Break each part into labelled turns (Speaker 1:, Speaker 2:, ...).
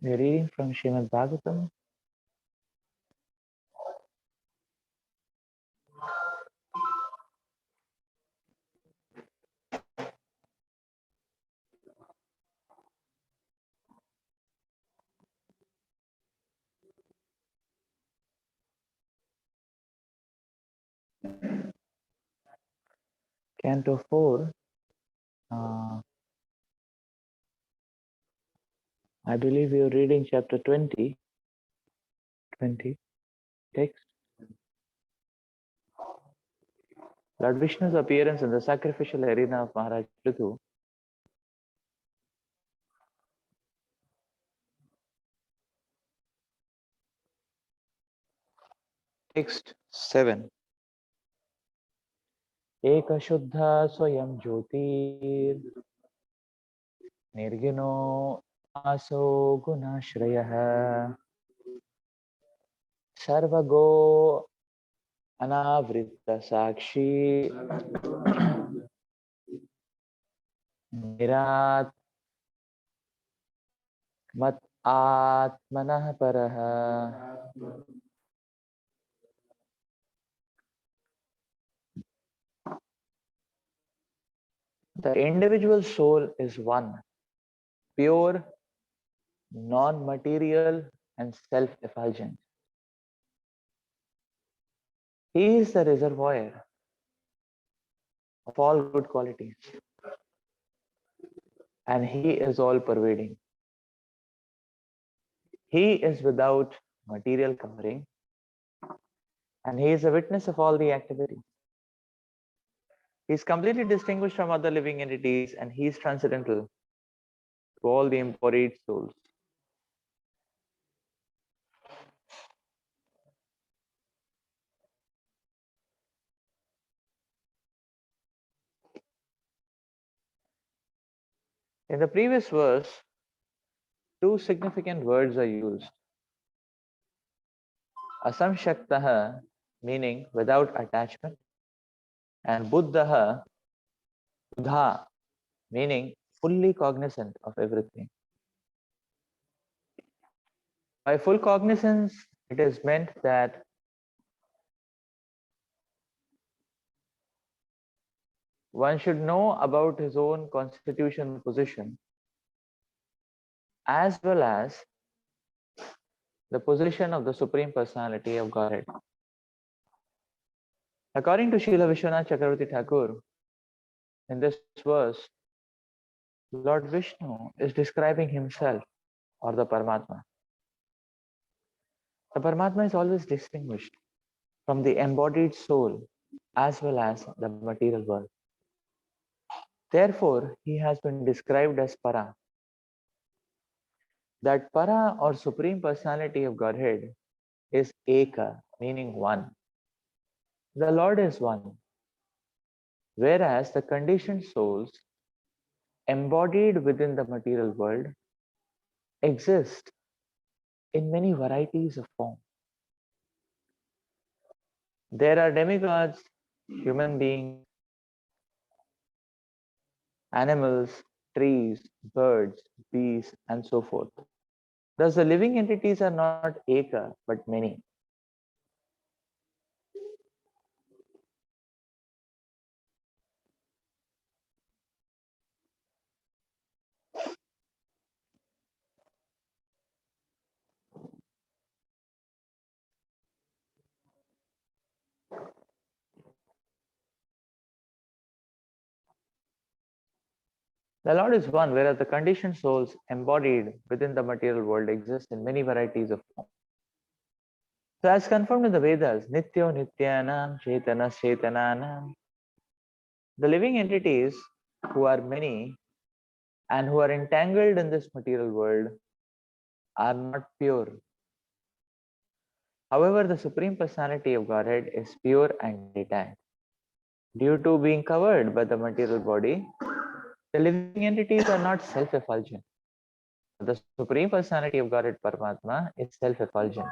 Speaker 1: We are reading from Srimad Bhagavatam, Canto 4. I believe we are reading chapter 20. Text. Lord Vishnu's appearance in the sacrificial arena of Maharaj Prithu. Text 7. Eka Shuddha Swayam Jyotir Nirgino Aso Gunashrayah Sarvago Anavrita Sakshi Nirat Mat Atmanah Paraha. The individual soul is one, pure, non-material, and self-effulgent. He is the reservoir of all good qualities, and he is all-pervading. He is without material covering, and he is a witness of all the activities. He is completely distinguished from other living entities, and he is transcendental to all the embodied souls. In the previous verse, two significant words are used. Asamshaktaha, meaning without attachment, and Buddhaha, Buddha, meaning fully cognizant of everything. By full cognizance, it is meant that one should know about his own constitutional position as well as the position of the Supreme Personality of Godhead. According to Srila Vishwanath Chakravarti Thakur, in this verse, Lord Vishnu is describing himself or the Paramatma. The Paramatma is always distinguished from the embodied soul as well as the material world. Therefore, he has been described as Para. That Para or Supreme Personality of Godhead is Eka, meaning one. The Lord is one. Whereas the conditioned souls embodied within the material world exist in many varieties of form. There are demigods, human beings, animals, trees, birds, bees, and so forth. Thus, the living entities are not Eka, but many. The Lord is one, whereas the conditioned souls embodied within the material world exist in many varieties of form. So, as confirmed in the Vedas, Nityo Nityanam Chetana Chetananam, the living entities who are many and who are entangled in this material world are not pure. However, the Supreme Personality of Godhead is pure and detached. Due to being covered by the material body, the living entities are not self-effulgent. The Supreme Personality of Godhead Paramatma is self-effulgent.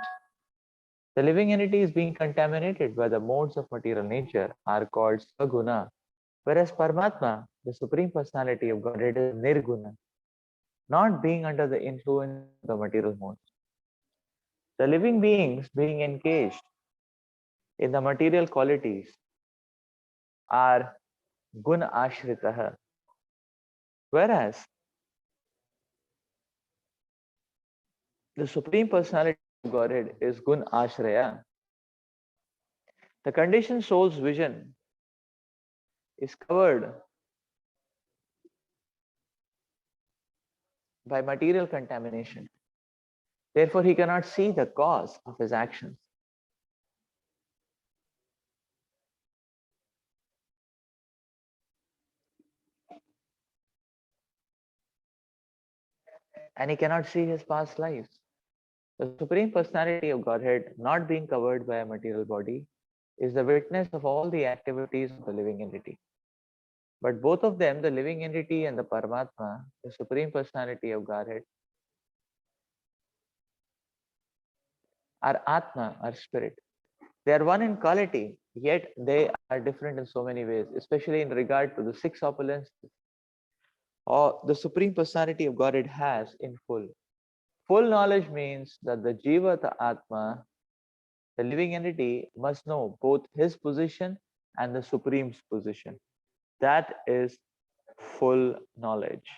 Speaker 1: The living entities being contaminated by the modes of material nature are called Svaguna, whereas Paramatma, the Supreme Personality of Godhead, is Nirguna. not being under the influence of the material modes. The living beings being engaged in the material qualities are gun ashritaha, whereas the Supreme Personality of Godhead is gun ashraya. The conditioned soul's vision is covered by material contamination. Therefore, he cannot see the cause of his actions. And he cannot see his past lives. The Supreme Personality of Godhead, not being covered by a material body, is the witness of all the activities of the living entity. But both of them, the living entity and the Paramatma, the Supreme Personality of Godhead, are Atma, are spirit. They are one in quality, yet they are different in so many ways, especially in regard to the six opulences or the Supreme Personality of Godhead has in full. Full knowledge means that the Jiva, the Atma, the living entity must know both his position and the Supreme's position. That is full knowledge.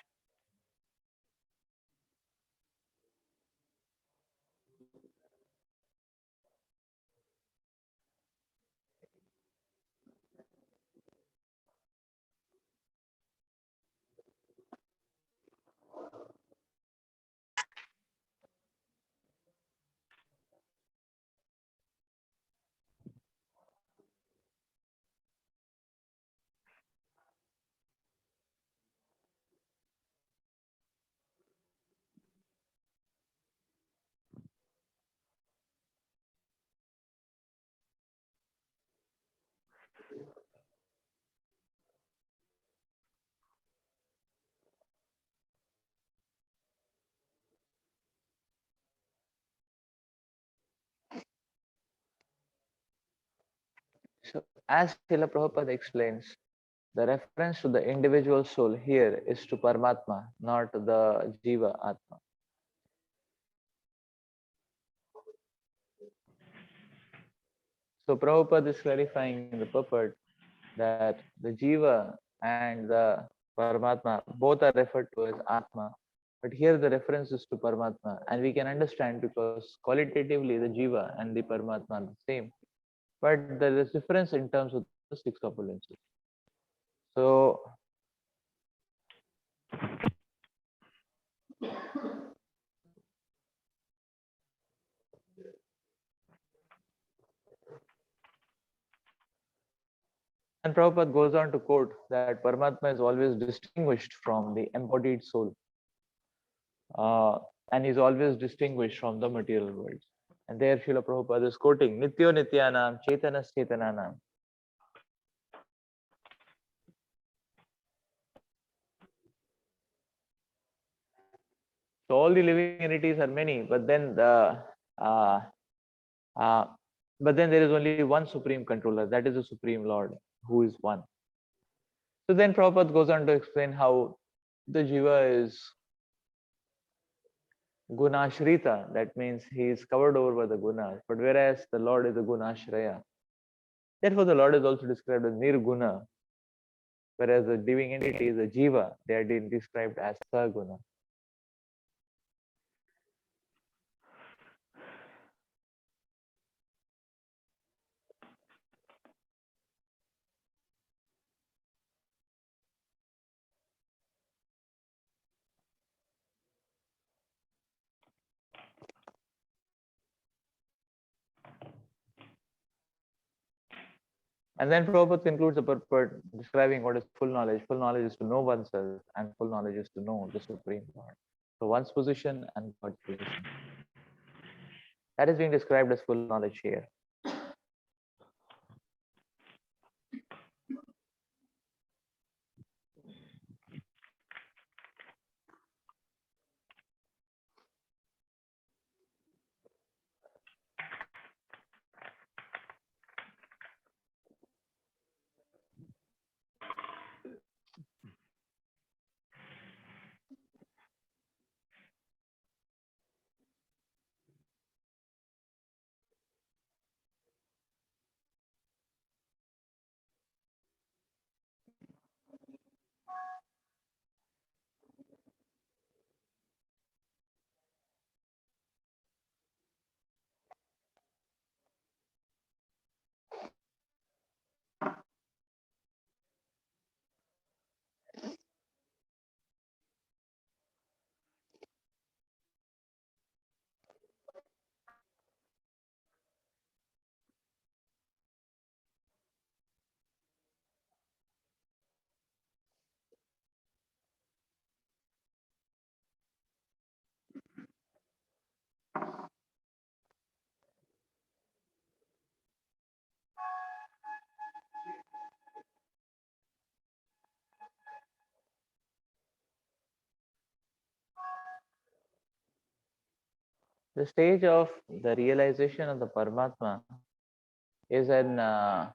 Speaker 1: So, as Srila Prabhupada explains, the reference to the individual soul here is to Paramatma, not the Jiva Atma. So Prabhupada is clarifying in the purport that the Jiva and the Paramatma both are referred to as Atma. But here the reference is to Paramatma, and we can understand because qualitatively the Jiva and the Paramatma are the same. But there is difference in terms of the six opulences. So and Prabhupada goes on to quote that Paramatma is always distinguished from the embodied soul, uh, and is always distinguished from the material world. And there Srila Prabhupada is quoting Nityo Nityanam Chetanas Chetananam. So all the living entities are many, uh, uh, but then there is only one supreme controller, that is the Supreme Lord, who is one. So then Prabhupada goes on to explain how the Jiva is Gunashrita, that means he is covered over by the gunas, but whereas the Lord is a Gunashraya. Therefore, the Lord is also described as Nirguna, whereas the living entity is a Jiva, they are described as Saguna. And then Prabhupada concludes the purport describing what is full knowledge. Full knowledge is to know oneself, and full knowledge is to know the Supreme Lord. So one's position and God's position. That is being described as full knowledge here. The stage of the realization of the Paramatma is an uh,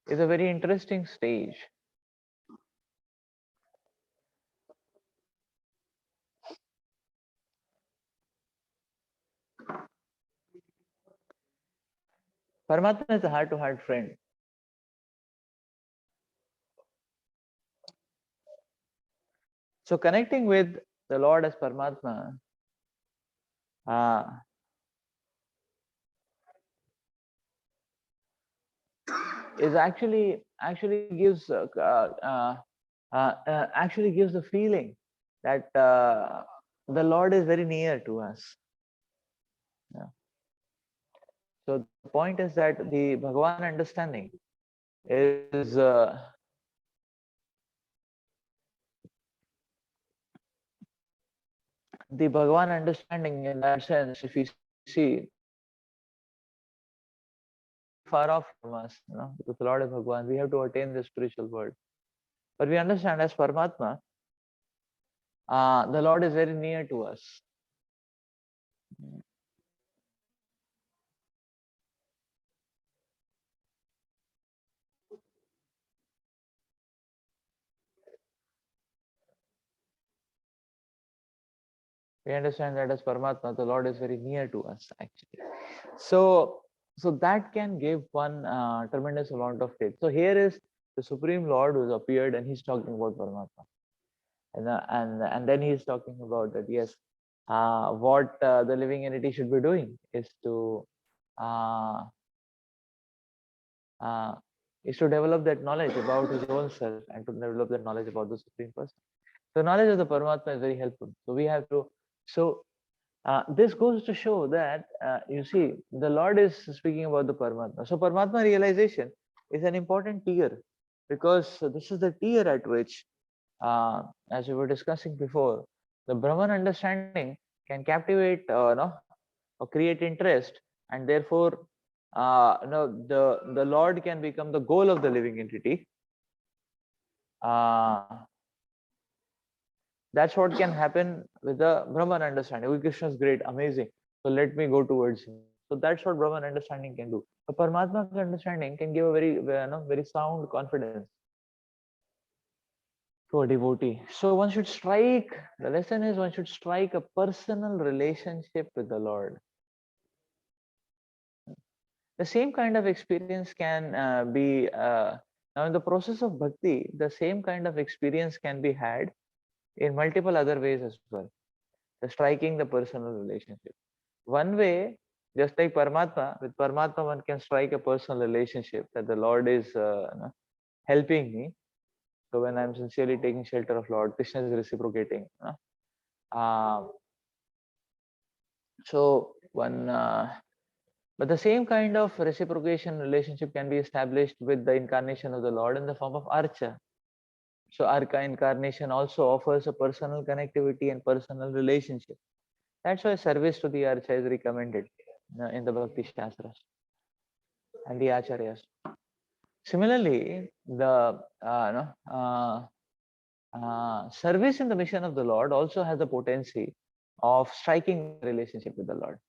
Speaker 1: is a very interesting stage. Paramatma is a heart-to-heart friend. So connecting with the Lord as Paramatma uh, is actually gives actually gives the feeling that the Lord is very near to us. Yeah. So the point is that the Bhagavan understanding is the Bhagavan understanding in that sense. If we see, far off from us, because the Lord is Bhagavan, we have to attain the spiritual world. But we understand as Paramatma, the Lord is very near to us. We understand that as Paramatma, the Lord is very near to us actually. So that can give one tremendous amount of faith. So here is the Supreme Lord who's appeared and he's talking about Paramatma. And then he's talking about that, yes, what the living entity should be doing uh, uh, is to develop that knowledge about his own self and to develop that knowledge about the Supreme Person. So knowledge of the Paramatma is very helpful. So we have to, so this goes to show that, you see, the Lord is speaking about the Paramatma. So Paramatma realization is an important tier because this is the tier at which, as we were discussing before, the Brahman understanding can captivate, no, or create interest, and therefore, no, the Lord can become the goal of the living entity. Uh, That's what can happen with the Brahman understanding. Oh, Krishna is great, amazing. So let me go towards him. So that's what Brahman understanding can do. The Paramatma understanding can give a very sound confidence to a devotee. So one should strike, the lesson is one should strike a personal relationship with the Lord. The same kind of experience can be, now in the process of bhakti, the same kind of experience can be had in multiple other ways as well. The striking the personal relationship. One way, just like Paramatma, with Paramatma one can strike a personal relationship that the Lord is helping me. So when I'm sincerely taking shelter of Lord, Krishna is reciprocating. Uh, so one, but the same kind of reciprocation relationship can be established with the incarnation of the Lord in the form of Archa. So Archa incarnation also offers a personal connectivity and personal relationship. That's why service to the Archa is recommended in the Bhakti Shastras and the Acharyas. Similarly, the service in the mission of the Lord also has the potency of striking relationship with the Lord.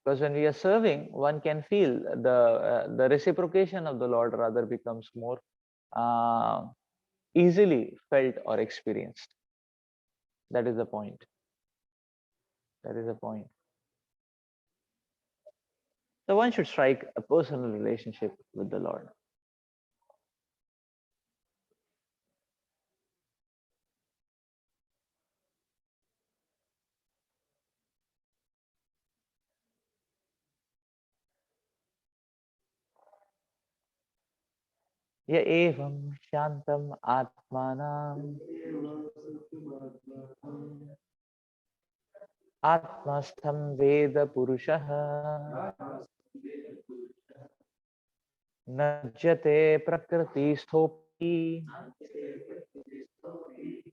Speaker 1: Because when we are serving, one can feel the reciprocation of the Lord rather becomes more uh, easily felt or experienced. That is the point. That is the point. So one should strike a personal relationship with the Lord. य एवं शान्तम् आत्मानम् आत्मस्थं वेद पुरुषः न ज्यते प्रकृतिस्थोऽपि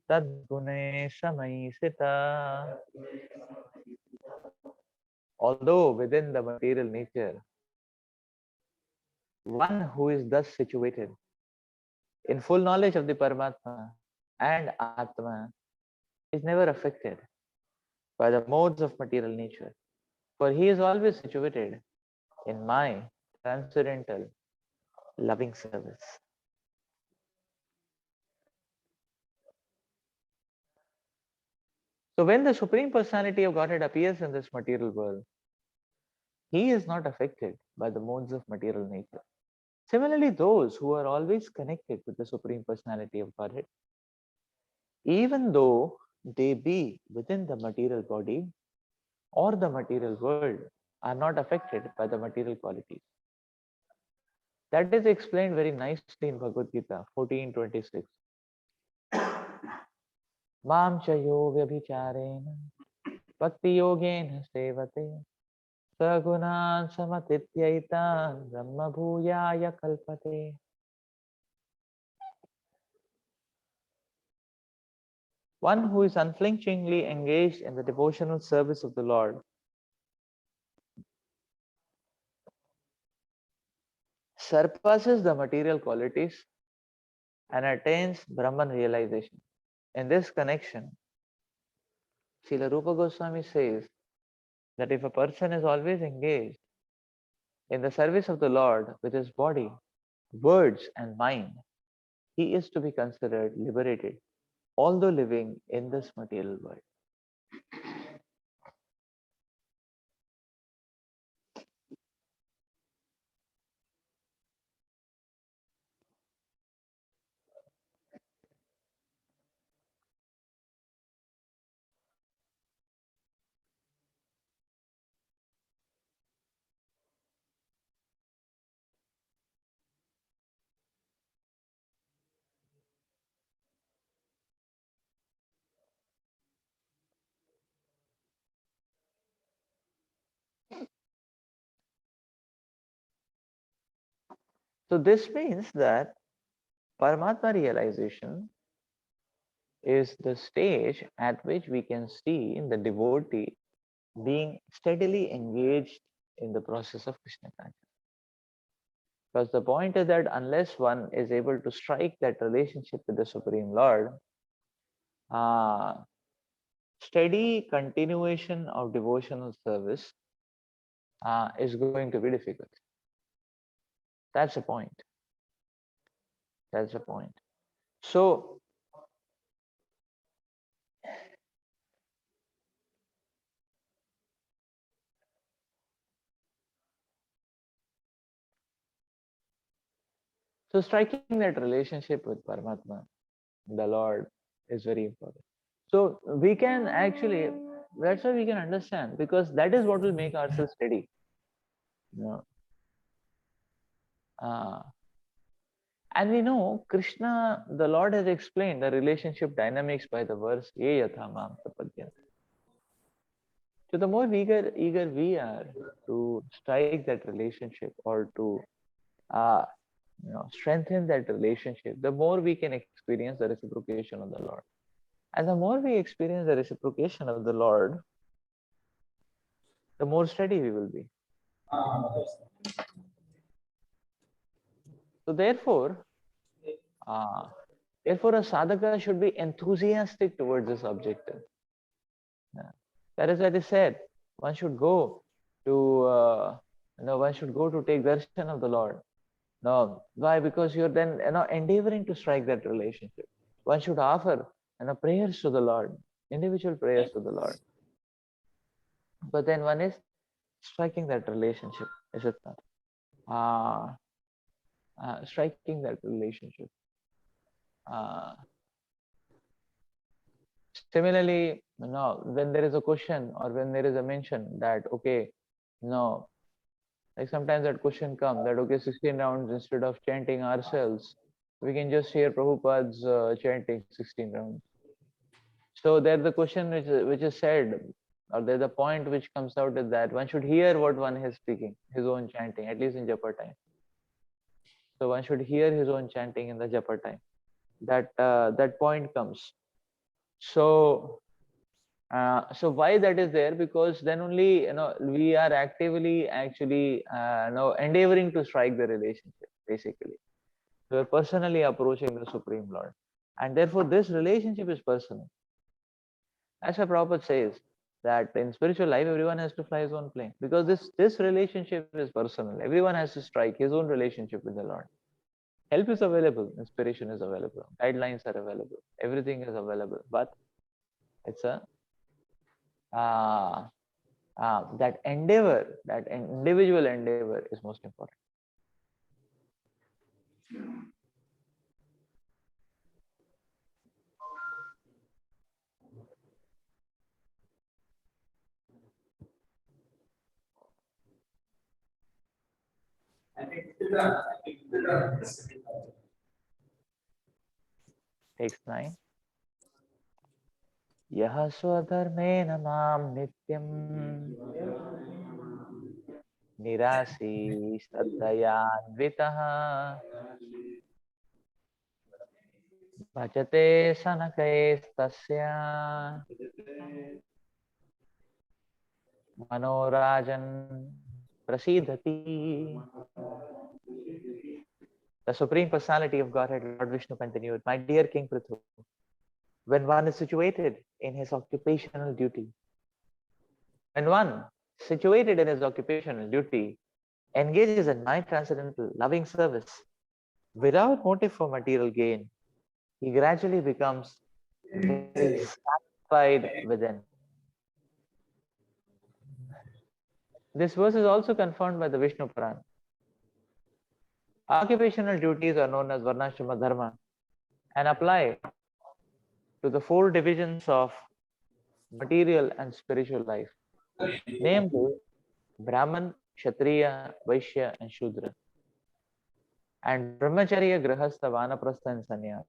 Speaker 1: तद्गुणे समयि स्थितः. Although within the material nature One who is thus situated in full knowledge of the Paramatma and Atma is never affected by the modes of material nature, for he is always situated in my transcendental loving service. So when the Supreme Personality of Godhead appears in this material world, he is not affected by the modes of material nature. Similarly, those who are always connected with the Supreme Personality of Godhead, even though they be within the material body or the material world, are not affected by the material qualities. That is explained very nicely in Bhagavad Gita 14:26. Mam chayo vyabhicharena bhakti yogena sevate sagunan samatityaitan brahma bhuyaya kalpate. One who is unflinchingly engaged in the devotional service of the Lord surpasses the material qualities and attains Brahman realization. In this connection, Srila Rupa Goswami says that if a person is always engaged in the service of the Lord with his body, words, and mind, he is to be considered liberated, although living in this material world. So, this means that Paramatma realization is the stage at which we can see the devotee being steadily engaged in the process of Krishna consciousness. Because the point is that unless one is able to strike that relationship with the Supreme Lord, uh, steady continuation of devotional service is going to be difficult. That's the point. That's the point. So, so striking that relationship with Paramatma, the Lord, is very important. So we can actually, that's why we can understand, because that is what will make ourselves steady. You know, uh, and we know Krishna, the Lord has explained the relationship dynamics by the verse Ye yatha mam prapadyante. So the more eager we are to strike that relationship or to uh, strengthen that relationship, the more we can experience the reciprocation of the Lord. And the more we experience the reciprocation of the Lord, the more steady we will be. So uh, therefore, a sadhaka should be enthusiastic towards this objective. Yeah. That is what is said. One should go to, one should go to take darshan of the Lord. No, why? Because you're then, endeavoring to strike that relationship. One should offer, prayers to the Lord, individual prayers to the Lord. But then one is striking that relationship, is it not? Striking that relationship. Uh, Similarly, when there is a question or when there is a mention that, okay, no, like sometimes that question comes that, okay, 16 rounds instead of chanting ourselves, we can just hear Prabhupada's chanting 16 rounds. So there the question which is said, or there the point which comes out is that one should hear what one is speaking, his own chanting, at least in japa time. So one should hear his own chanting in the japa time. That point comes. So So why that is there? Because then only we are actively actually endeavoring to strike the relationship basically. We are personally approaching the Supreme Lord, and therefore this relationship is personal. As a Prabhupada says that in spiritual life everyone has to fly his own plane because this relationship is personal. Everyone has to strike his own relationship with the Lord. Help is available, inspiration is available, guidelines are available, everything is available, but it's a uh, that endeavor, that individual endeavor is most important. Text 9. यः स्वधर्मेण मां नित्यं निराशी श्रद्धयान्वितः भजते शनकैस्तस्य मनोराजन् प्रसीदति. The Supreme Personality of Godhead, Lord Vishnu continued, my dear King Prithu, when one is situated in his occupational duty, when one situated in his occupational duty engages in my transcendental loving service without motive for material gain, he gradually becomes very satisfied within. This verse is also confirmed by the Vishnu Puran. Occupational duties are known as Varnashrama Dharma and apply to the four divisions of material and spiritual life, namely Brahman, Kshatriya, Vaishya, and Shudra, and Brahmacharya, Grahastha, Vanaprastha, and Sannyas.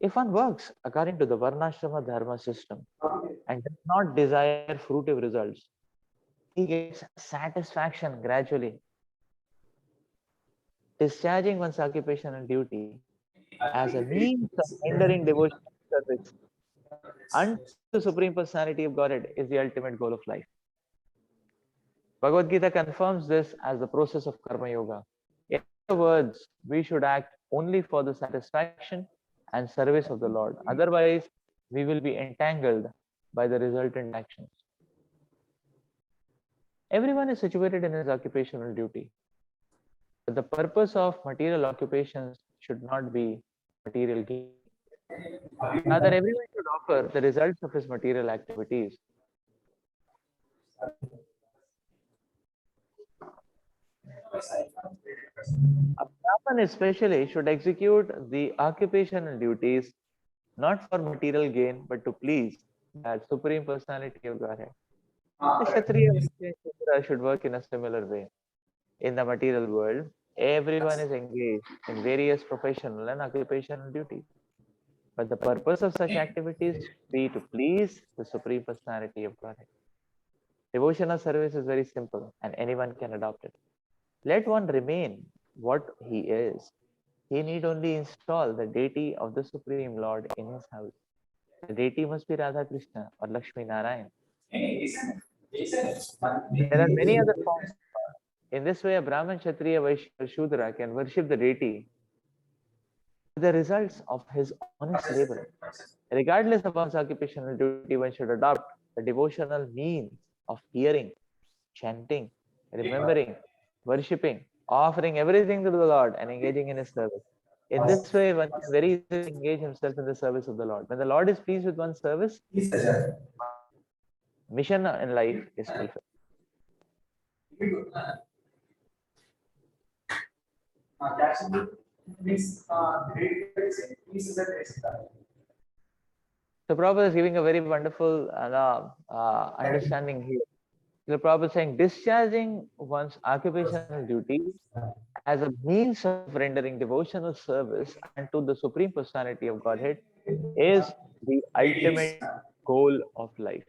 Speaker 1: If one works according to the Varnashrama Dharma system and does not desire fruitive results, he gets satisfaction gradually. Discharging one's occupational duty as a means of rendering devotional service unto the Supreme Personality of Godhead is the ultimate goal of life. Bhagavad Gita confirms this as the process of Karma Yoga. In other words, we should act only for the satisfaction and service of the Lord. Otherwise, we will be entangled by the resultant actions. Everyone is situated in his occupational duty. But the purpose of material occupations should not be material gain. Rather, everyone should offer the results of his material activities. A Brahman especially should execute the occupational duties not for material gain, but to please that Supreme Personality of Godhead. The Kshatriya should work in a similar way. In the material world, everyone is engaged in various professional and occupational duties. But the purpose of such activities should be to please the Supreme Personality of Godhead. Devotional service is very simple and anyone can adopt it. Let one remain what he is. He need only install the deity of the Supreme Lord in his house. The deity must be Radha Krishna or Lakshmi Narayan. There are many other forms. In this way, a Brahman, Kshatriya, Vaishya, or Shudra can worship the deity with the results of his honest labor. Regardless of one's occupational duty, one should adopt the devotional means of hearing, chanting, remembering, worshipping, offering everything to the Lord and engaging in his service. In this way, one can very easily engage himself in the service of the Lord. When the Lord is pleased with one's service, mission in life is fulfilled. So Prabhupada is giving a very wonderful understanding here. The Prabhupada is saying discharging one's occupational duties as a means of rendering devotional service unto the Supreme Personality of Godhead is the ultimate goal of life.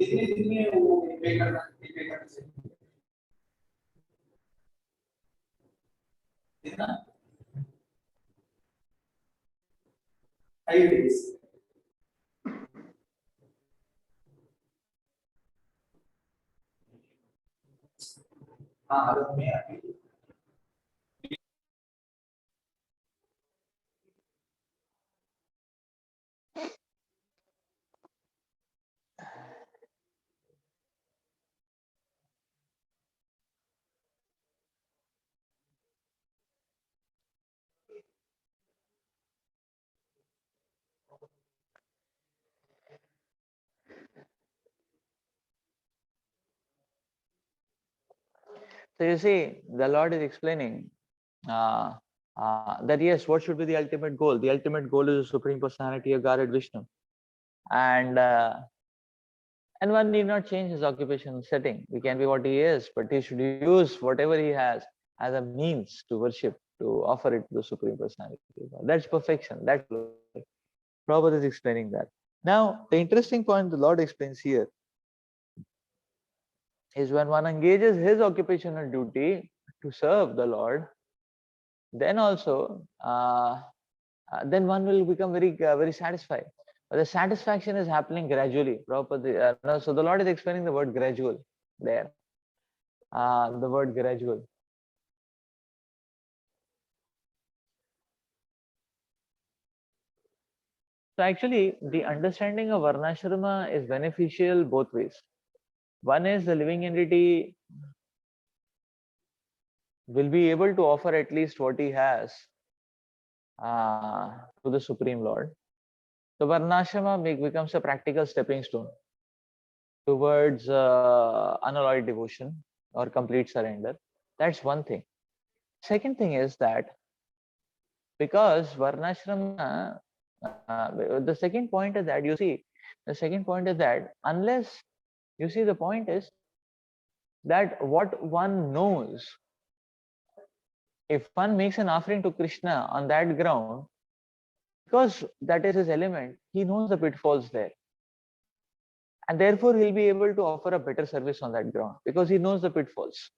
Speaker 1: So you see, the Lord is explaining that yes, what should be the ultimate goal? The ultimate goal is the Supreme Personality of Godhead Vishnu, and and one need not change his occupational setting. He can be what he is, but he should use whatever he has as a means to worship, to offer it to the Supreme Personality. That's perfection. That's glory. Prabhupada is explaining that. Now, the interesting point the Lord explains here is when one engages his occupational duty to serve the Lord, then also, then one will become very satisfied. But the satisfaction is happening gradually. Prabhupada, no, so the Lord is explaining the word gradual there. The word gradual. So actually, the understanding of Varnashrama is beneficial both ways. One is the living entity will be able to offer at least what he has to the Supreme Lord. So Varnashrama becomes a practical stepping stone towards unalloyed devotion or complete surrender. That's one thing. Second thing is that because Varnashrama, the second point is that you see, the second point is that unless you see, the point is that what one knows, if one makes an offering to Krishna on that ground, because that is his element, he knows the pitfalls there. And therefore, he'll be able to offer a better service on that ground because he knows the pitfalls.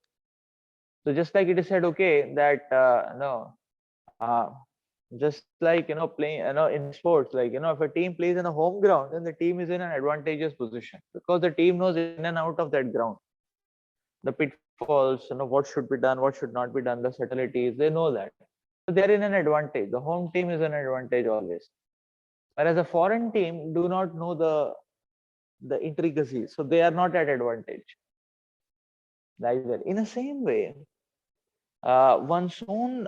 Speaker 1: So just like it is said, okay, that no, just like playing, in sports, like if a team plays in a home ground, then the team is in an advantageous position because the team knows in and out of that ground, the pitfalls, what should be done, what should not be done, the subtleties, they know that. So they're in an advantage. The home team is an advantage always. Whereas a foreign team do not know the intricacies, so they are not at advantage. Like that. In the same way, one's own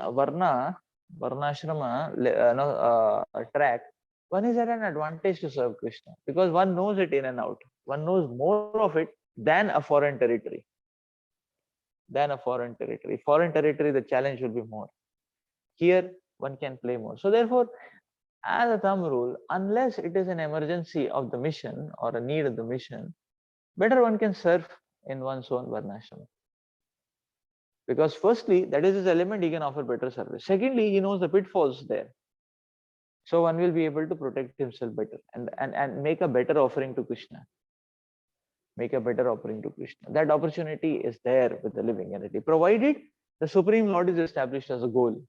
Speaker 1: varnashrama, track, one is at an advantage to serve Krishna because one knows it in and out. One knows more of it than a foreign territory. Foreign territory, the challenge will be more. Here, one can play more. So therefore, as a thumb rule, unless it is an emergency of the mission or a need of the mission, better one can serve in one's own varnashrama. Because firstly, that is his element, he can offer better service. Secondly, he knows the pitfalls there. So one will be able to protect himself better and make a better offering to Krishna. Make a better offering to Krishna. That opportunity is there with the living entity, provided the Supreme Lord is established as a goal.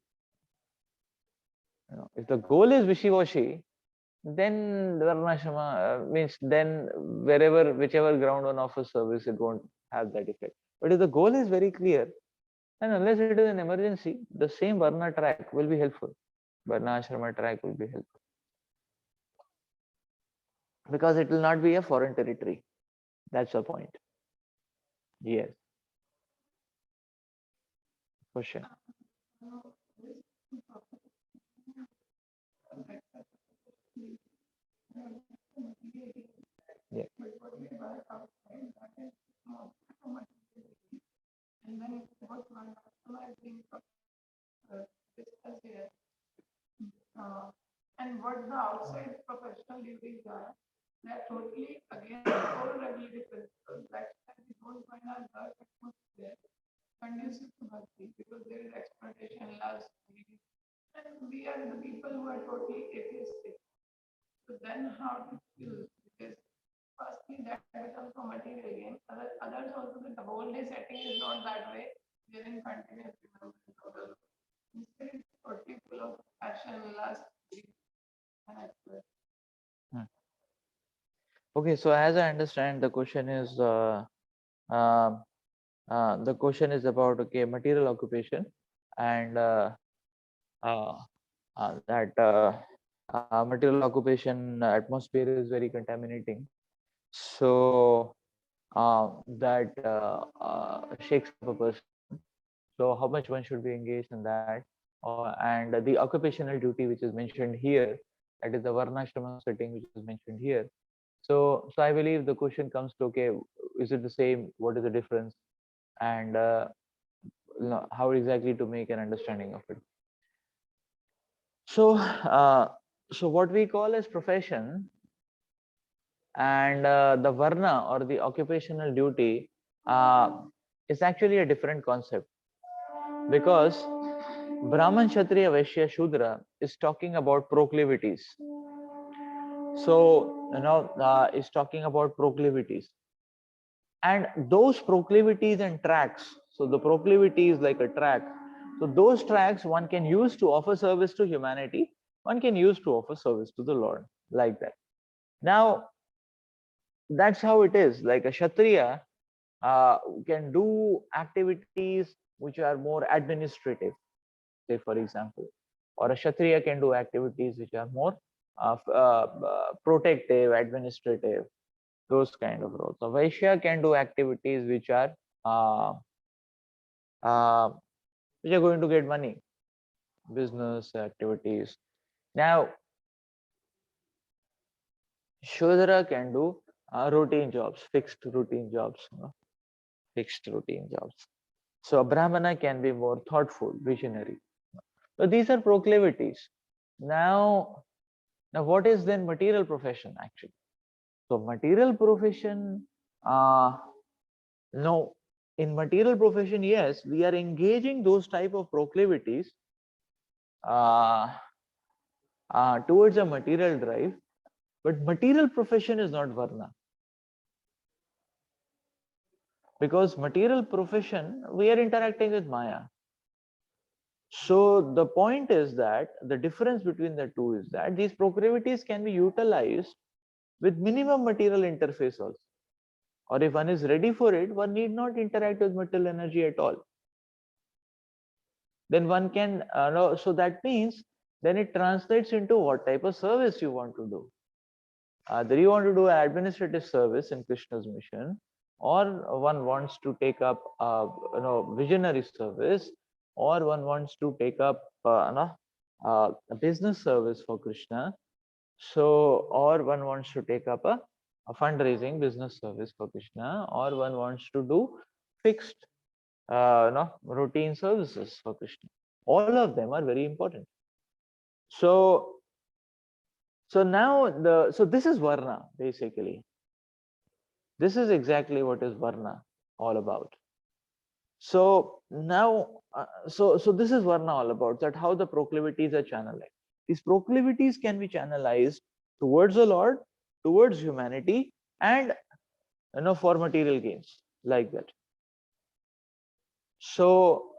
Speaker 1: If the goal is wishy-washy, then the Varnashrama means then whichever ground one offers service, it won't have that effect. But if the goal is very clear, and unless it is an emergency, the same Varna track will be helpful. Varna Ashrama track will be helpful. Because it will not be a foreign territory. That's the point. Yes. Question. Yeah. Hmm. Okay, so as I understand, the question is The question is about, okay, material occupation, and uh, that material occupation atmosphere is very contaminating. So that shakes up a person. So how much one should be engaged in that, and the occupational duty which is mentioned here, that is the varnashrama setting which is mentioned here. So I believe the question comes to, okay, is it the same? What is the difference? And how exactly to make an understanding of it. So what we call as profession and the varna or the occupational duty uh, is actually a different concept, because Brahman, Kshatriya, Vaishya, Shudra is talking about proclivities. So, is talking about proclivities. And those proclivities and tracks, so the proclivity is like a track. So those tracks one can use to offer service to humanity, one can use to offer service to the Lord, like that. Now, that's how it is. Like a Kshatriya can do activities which are more administrative, say for example, or a Kshatriya can do activities which are more protective, administrative, those kind of roles. So Vaishya can do activities uh, uh, which are going to get money, business activities. Now, Shudra can do routine jobs, fixed routine jobs, fixed routine jobs. So a Brahmana can be more thoughtful, visionary. So these are proclivities. Now, what is then material profession actually? So material profession, no, in material profession, yes, we are engaging those type of proclivities uh, towards a material drive, but material profession is not varna, because material profession we are interacting with Maya. So the point is that the difference between the two is that these proclivities can be utilized with minimum material interface also. Or if one is ready for it, one need not interact with material energy at all. Then one can know, so that means then it translates into what type of service you want to do. Either you want to do administrative service in Krishna's mission, or one wants to take up visionary service, or one wants to take up a business service for Krishna. So, or one wants to take up a fundraising business service for Krishna, or one wants to do fixed routine services for Krishna. All of them are very important. So, so this is Varna basically. This is exactly what is Varna all about. So now, so this is Varna all about, that how the proclivities are channelized. These proclivities can be channelized towards the Lord, towards humanity, and for material gains, like that. So